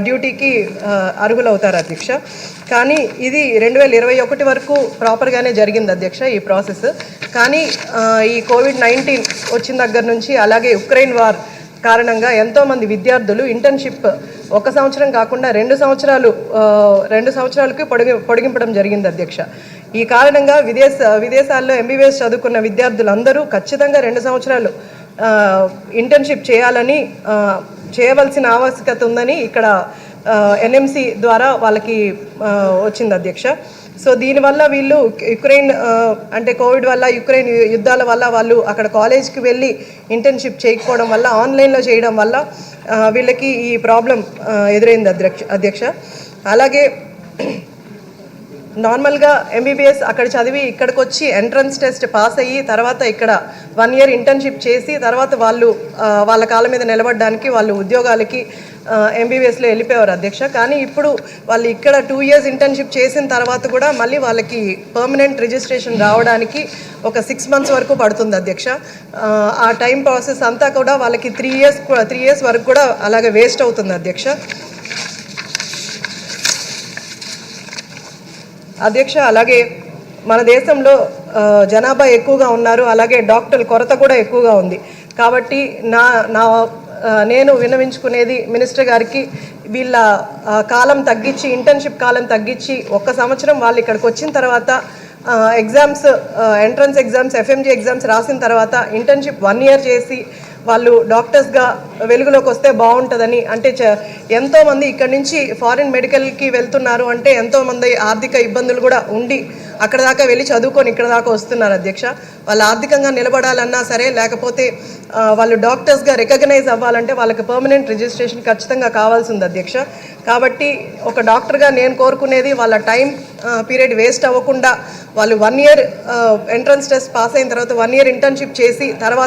డ్యూటీకి అర్హులవుతారు అధ్యక్ష. కానీ ఇది 2021 వరకు ప్రాపర్గానే జరిగింది అధ్యక్ష ఈ ప్రాసెస్. కానీ ఈ కోవిడ్-19 వచ్చిన దగ్గర నుంచి అలాగే ఉక్రెయిన్ వార్ కారణంగా ఎంతోమంది విద్యార్థులు ఇంటర్న్షిప్ 1 సంవత్సరం కాకుండా 2 సంవత్సరాలకి పొడిగింపడం జరిగింది అధ్యక్ష. ఈ కారణంగా విదేశాల్లో ఎంబీబీఎస్ చదువుకున్న విద్యార్థులందరూ ఖచ్చితంగా 2 సంవత్సరాలు ఇంటర్న్షిప్ చేయాలని చేయవలసిన ఆవశ్యకత ఉందని ఇక్కడ ఎన్ఎంసీ ద్వారా వాళ్ళకి వచ్చింది అధ్యక్ష. సో దీనివల్ల వీళ్ళు యుక్రెయిన్ అంటే కోవిడ్ వల్ల యుక్రెయిన్ యుద్ధాల వల్ల వాళ్ళు అక్కడ కాలేజ్కి వెళ్ళి ఇంటర్న్షిప్ చేయకపోవడం వల్ల ఆన్లైన్లో చేయడం వల్ల వీళ్ళకి ఈ ప్రాబ్లం ఎదురైంది అధ్యక్ష. అలాగే నార్మల్గా ఎంబీబీఎస్ అక్కడ చదివి ఇక్కడికి వచ్చి ఎంట్రన్స్ టెస్ట్ పాస్ అయ్యి తర్వాత ఇక్కడ 1 ఇయర్ ఇంటర్న్షిప్ చేసి తర్వాత వాళ్ళు వాళ్ళ కాళ్ళ మీద నిలబడడానికి వాళ్ళు ఉద్యోగాలకి ఎంబీబీఎస్లో వెళ్ళిపోయారు అధ్యక్ష. కానీ ఇప్పుడు వాళ్ళు ఇక్కడ 2 ఇయర్స్ ఇంటర్న్షిప్ చేసిన తర్వాత కూడా మళ్ళీ వాళ్ళకి పర్మనెంట్ రిజిస్ట్రేషన్ రావడానికి ఒక 6 మంత్స్ వరకు పడుతుంది అధ్యక్ష. ఆ టైం ప్రాసెస్ అంతా కూడా వాళ్ళకి 3 ఇయర్స్ వరకు కూడా అలాగే వేస్ట్ అవుతుంది అధ్యక్ష. అలాగే మన దేశంలో జనాభా ఎక్కువగా ఉన్నారు, అలాగే డాక్టర్ల కొరత కూడా ఎక్కువగా ఉంది. కాబట్టి నేను విన్నవించుకునేది మినిస్టర్ గారికి వీళ్ళ కాలం తగ్గించి ఇంటర్న్షిప్ కాలం తగ్గించి 1 సంవత్సరం వాళ్ళు ఇక్కడికి వచ్చిన తర్వాత exams entrance exams FMG exams రాసిన తర్వాత ఇంటర్న్షిప్ 1 ఇయర్ చేసి వాళ్ళు డాక్టర్స్గా వెలుగులోకి వస్తే బాగుంటుందని. అంటే ఎంతోమంది ఇక్కడి నుంచి ఫారిన్ మెడికల్కి వెళ్తున్నారు అంటే ఎంతోమంది ఆర్థిక ఇబ్బందులు కూడా ఉండి అక్కడ దాకా వెళ్ళి చదువుకొని ఇక్కడ దాకా వస్తున్నారు అధ్యక్ష. వాళ్ళు ఆర్థికంగా నిలబడాలన్నా సరే లేకపోతే వాళ్ళు డాక్టర్స్గా రికగ్నైజ్ అవ్వాలంటే వాళ్ళకి పర్మనెంట్ రిజిస్ట్రేషన్ ఖచ్చితంగా కావాల్సి ఉంది అధ్యక్ష. కాబట్టి ఒక డాక్టర్గా నేను కోరుకునేది వాళ్ళ టైం పీరియడ్ వేస్ట్ అవ్వకుండా వాళ్ళు 1 ఇయర్ ఎంట్రన్స్ టెస్ట్ పాస్ అయిన తర్వాత 1 ఇయర్ ఇంటర్న్షిప్ చేసి తర్వాత